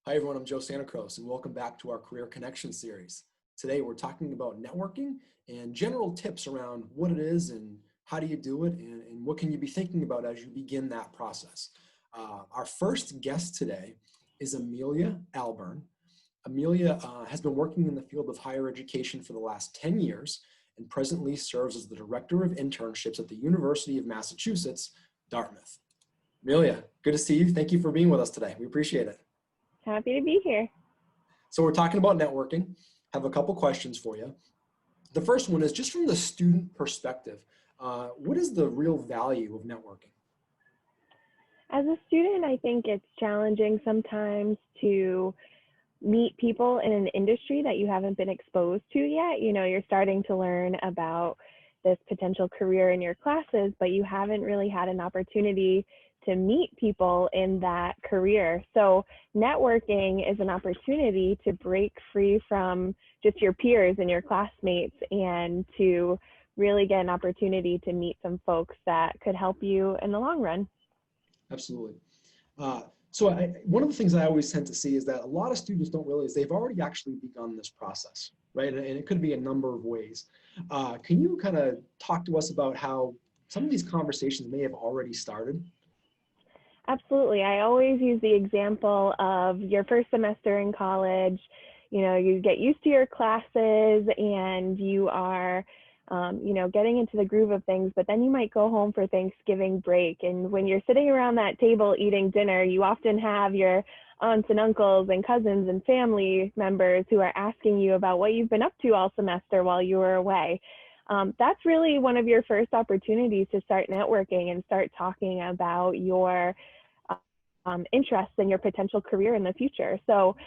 Hi everyone, I'm Joe Santacruz and welcome back to our Career Connection series. Today we're talking about networking and general tips around what it is and how do you do it and what can you be thinking about as you begin that process. Our first guest today is Amelia Alburn. Amelia has been working in the field of higher education for the last 10 years and presently serves as the Director of Internships at the University of Massachusetts, Dartmouth. Amelia, good to see you. Thank you for being with us today. We appreciate it. Happy to be here. So we're talking about networking. I have a couple questions for you. The first one is just from the student perspective, what is the real value of networking? As a student, I think it's challenging sometimes to meet people in an industry that you haven't been exposed to yet. You know, you're starting to learn about this potential career in your classes, but you haven't really had an opportunity to meet people in that career. So networking is an opportunity to break free from just your peers and your classmates and to really get an opportunity to meet some folks that could help you in the long run. Absolutely. One of the things I always tend to see is that a lot of students don't realize they've already actually begun this process, right? And it could be a number of ways. Can you kind of talk to us about how some of these conversations may have already started? Absolutely. I always use the example of your first semester in college. You know, you get used to your classes and you are, getting into the groove of things, but then you might go home for Thanksgiving break. And when you're sitting around that table eating dinner, you often have your aunts and uncles and cousins and family members who are asking you about what you've been up to all semester while you were away. That's really one of your first opportunities to start networking and start talking about your interests and your potential career in the future. So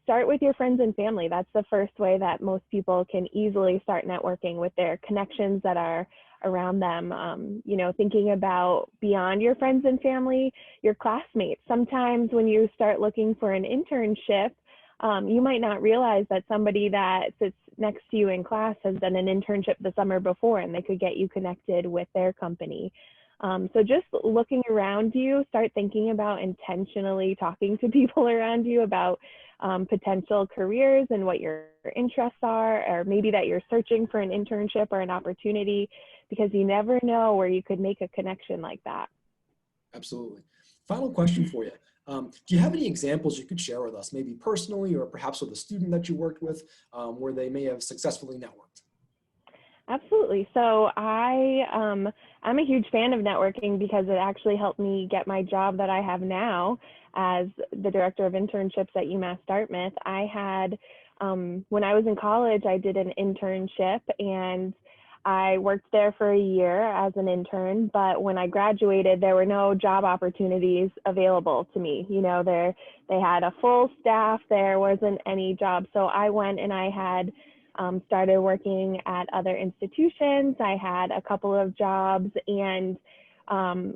start with your friends and family. That's the first way that most people can easily start networking, with their connections that are around them. Thinking about beyond your friends and family, your classmates. Sometimes when you start looking for an internship, you might not realize that somebody that sits next to you in class has done an internship the summer before, and they could get you connected with their company. So just looking around you, start thinking about intentionally talking to people around you about potential careers and what your interests are, or maybe that you're searching for an internship or an opportunity, because you never know where you could make a connection like that. Absolutely. Final question for you. Do you have any examples you could share with us, maybe personally or perhaps with a student that you worked with, where they may have successfully networked? Absolutely. So I'm a huge fan of networking because it actually helped me get my job that I have now as the Director of Internships at UMass Dartmouth. I had, when I was in college, I did an internship and I worked there for a year as an intern, but when I graduated, there were no job opportunities available to me. You know, they had a full staff, there wasn't any jobs. So I went and I had started working at other institutions. I had a couple of jobs, and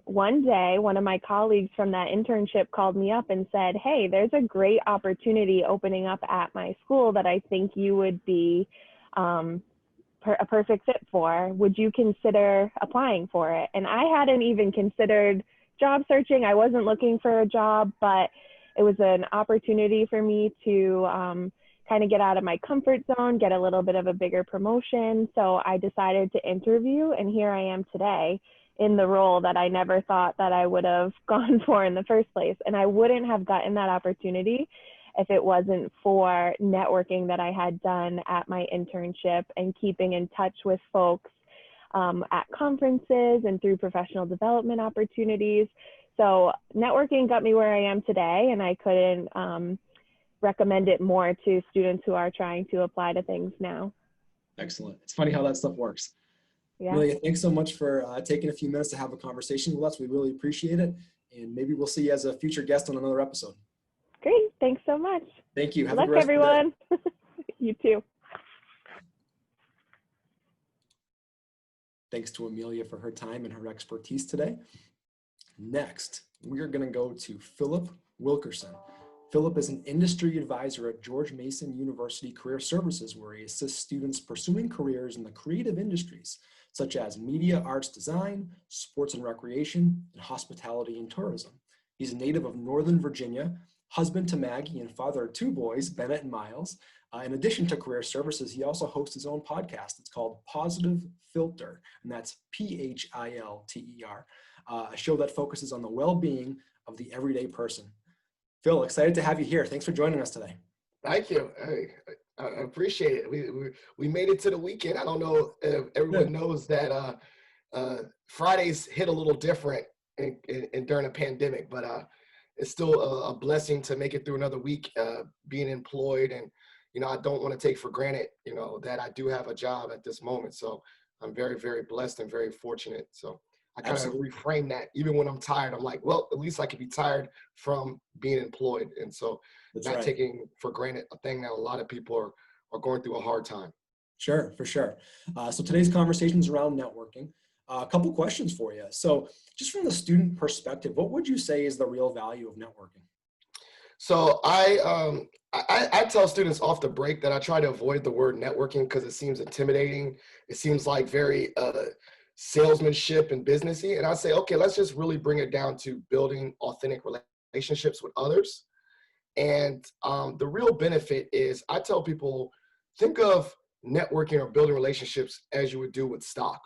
one day, one of my colleagues from that internship called me up and said, "Hey, there's a great opportunity opening up at my school that I think you would be a perfect fit for. Would you consider applying for it?" And I hadn't even considered job searching. I wasn't looking for a job, but it was an opportunity for me to kind of get out of my comfort zone, get a little bit of a bigger promotion. So I decided to interview, and here I am today in the role that I never thought that I would have gone for in the first place. And I wouldn't have gotten that opportunity if it wasn't for networking that I had done at my internship and keeping in touch with folks at conferences and through professional development opportunities. So networking got me where I am today, and I couldn't recommend it more to students who are trying to apply to things now. Excellent. It's funny how that stuff works. Yeah. Amelia, thanks so much for taking a few minutes to have a conversation with us. We really appreciate it. And maybe we'll see you as a future guest on another episode. Great. Thanks so much. Thank you. Good luck, everyone. You too. Thanks to Amelia for her time and her expertise today. Next, we are going to go to Philip Wilkerson. Philip is an industry advisor at George Mason University Career Services, where he assists students pursuing careers in the creative industries, such as media, arts, design, sports and recreation, and hospitality and tourism. He's a native of Northern Virginia husband to Maggie and father of two boys, Bennett and Miles. In addition to career services, he also hosts his own podcast. It's called Positive Filter, and that's Philter, a show that focuses on the well-being of the everyday person. Phil, excited to have you here. Thanks for joining us today. Thank you. I appreciate it. We made it to the weekend. I don't know if everyone knows that Fridays hit a little different during a pandemic, but it's still a blessing to make it through another week being employed. And, I don't want to take for granted, that I do have a job at this moment. So I'm very, very blessed and very fortunate. So I kind of reframe that. Even when I'm tired, I'm like, well, at least I could be tired from being employed. And so not taking for granted a thing that a lot of people are going through a hard time. Sure, for sure. So today's conversation is around networking. A couple questions for you. So just from the student perspective, what would you say is the real value of networking? So I tell students off the break that I try to avoid the word networking because it seems intimidating. It seems like very salesmanship and businessy. And I say, okay, let's just really bring it down to building authentic relationships with others. And the real benefit is I tell people, think of networking or building relationships as you would do with stock.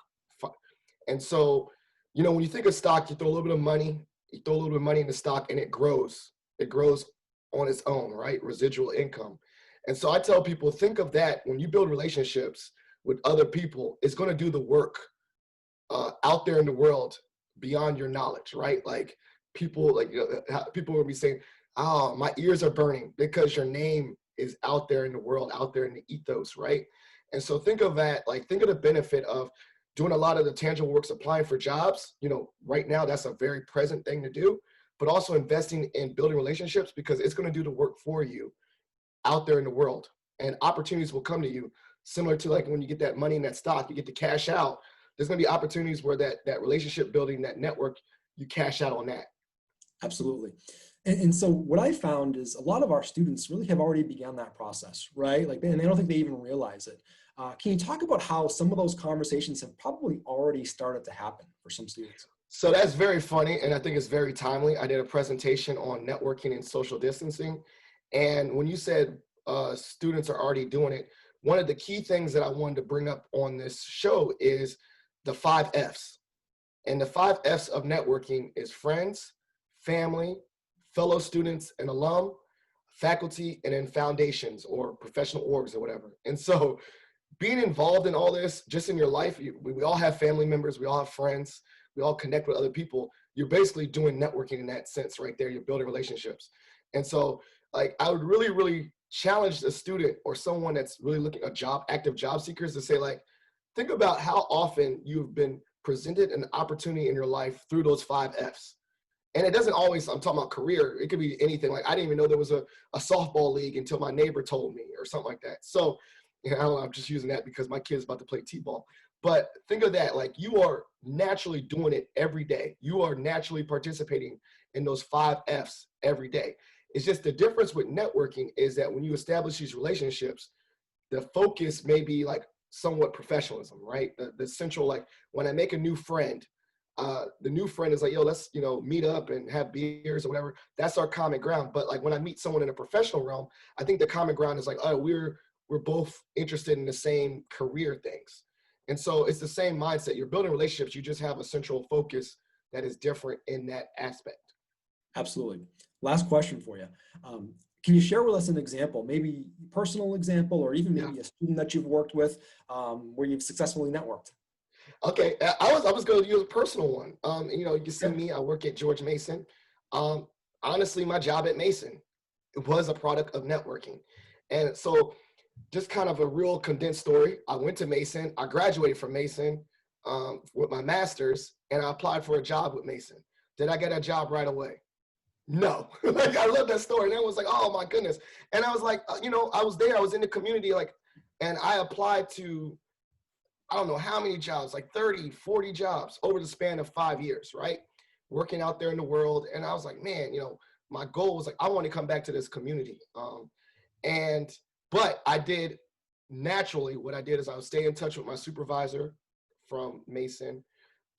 And so, when you think of stock, you throw a little bit of money, in the stock and it grows. It grows on its own, right? Residual income. And so I tell people, think of that when you build relationships with other people, it's going to do the work out there in the world beyond your knowledge, right? Like people will be saying, oh, my ears are burning because your name is out there in the world, out there in the ethos, right? And so think of that, think of the benefit of doing a lot of the tangible works, applying for jobs. Right now that's a very present thing to do, but also investing in building relationships because it's going to do the work for you out there in the world. And opportunities will come to you, similar to like when you get that money in that stock, you get to cash out. There's going to be opportunities where that relationship building, that network, you cash out on that. Absolutely. And so what I found is a lot of our students really have already begun that process, right? And they don't think they even realize it. Can you talk about how some of those conversations have probably already started to happen for some students? So that's very funny, and I think it's very timely. I did a presentation on networking and social distancing. And when you said students are already doing it, one of the key things that I wanted to bring up on this show is the 5 F's. And the 5 F's of networking is friends, family, fellow students and alum, faculty, and then foundations or professional orgs or whatever. And so being involved in all this, just in your life, we all have family members, we all have friends, we all connect with other people. You're basically doing networking in that sense right there. You're building relationships. And so I would really, really challenge a student or someone that's really looking at active job seekers to say think about how often you've been presented an opportunity in your life through those 5 F's. And it doesn't always, I'm talking about career. It could be anything. I didn't even know there was a softball league until my neighbor told me or something like that. So, I don't know, I'm just using that because my kid's about to play t-ball. But think of that, you are naturally doing it every day. You are naturally participating in those 5 F's every day. It's just the difference with networking is that when you establish these relationships, the focus may be somewhat professionalism, right? The central, when I make a new friend, the new friend is yo, let's, meet up and have beers or whatever. That's our common ground. But when I meet someone in a professional realm, I think the common ground is oh, we're both interested in the same career things. And so it's the same mindset. You're building relationships. You just have a central focus that is different in that aspect. Absolutely. Last question for you. Can you share with us an example, maybe personal example, or even maybe a student that you've worked with where you've successfully networked? Okay, I was going to use a personal one. You can see me. I work at George Mason. Honestly, my job at Mason, it was a product of networking, and so just kind of a real condensed story. I went to Mason. I graduated from Mason with my master's, and I applied for a job with Mason. Did I get a job right away? No. I love that story. And everyone's oh my goodness. And I was I was there. I was in the community, and I applied to, I don't know how many jobs, 30, 40 jobs over the span of 5 years, right? Working out there in the world. And I was man, my goal was I want to come back to this community. But I did naturally, what I did is I would stay in touch with my supervisor from Mason.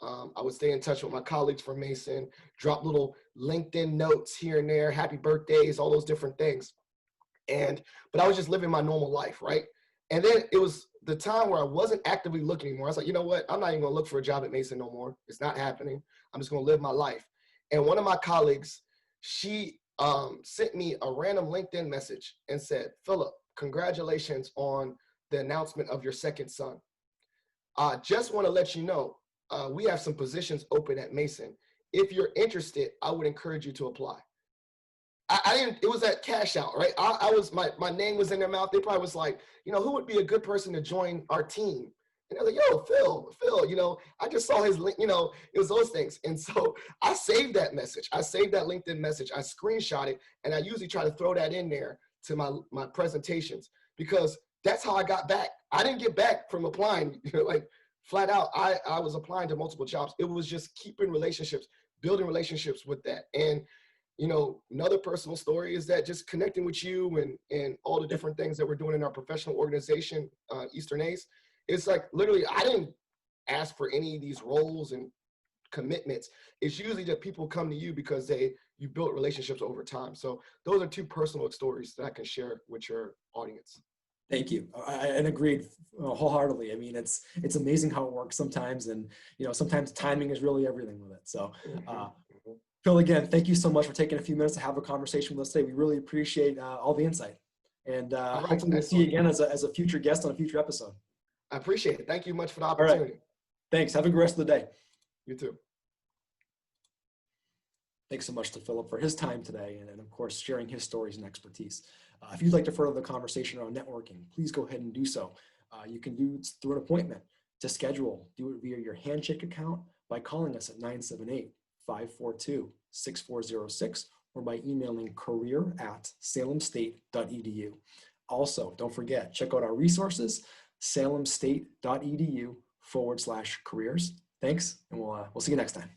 I would stay in touch with my colleagues from Mason, drop little LinkedIn notes here and there, happy birthdays, all those different things. But I was just living my normal life, right? And then it was the time where I wasn't actively looking anymore. I was like, you know what? I'm not even gonna look for a job at Mason no more. It's not happening. I'm just gonna live my life. And one of my colleagues, she sent me a random LinkedIn message and said, Philip, congratulations on the announcement of your second son. I just wanna let you know, we have some positions open at Mason. If you're interested, I would encourage you to apply. I didn't, it was that cash out, right? I was, my name was in their mouth. They probably was like, you know, who would be a good person to join our team? And they're like, yo, Phil, you know, I just saw his link, you know, it was those things. And so I saved that message. I saved that LinkedIn message. I screenshot it. And I usually try to throw that in there to my presentations, because that's how I got back. I didn't get back from applying, you know, like flat out. I was applying to multiple jobs. It was just keeping relationships, building relationships with that. And you know, another personal story is that just connecting with you and all the different things that we're doing in our professional organization, Eastern Ace, it's like literally, I didn't ask for any of these roles and commitments. It's usually that people come to you because you built relationships over time. So those are two personal stories that I can share with your audience. Thank you. And agreed wholeheartedly. I mean, it's amazing how it works sometimes. And, you know, sometimes timing is really everything with it. So, Phil, again, thank you so much for taking a few minutes to have a conversation with us today. We really appreciate all the insight. And hopefully we'll see you again as a future guest on a future episode. I appreciate it. Thank you much for the opportunity. All right. Thanks. Have a good rest of the day. You too. Thanks so much to Philip for his time today and of course, sharing his stories and expertise. If you'd like to further the conversation around networking, please go ahead and do so. You can do it through an appointment. To schedule, do it via your Handshake account by calling us at 978-542-6406 or by emailing career@salemstate.edu. Also, don't forget, check out our resources, salemstate.edu/careers. Thanks, and we'll see you next time.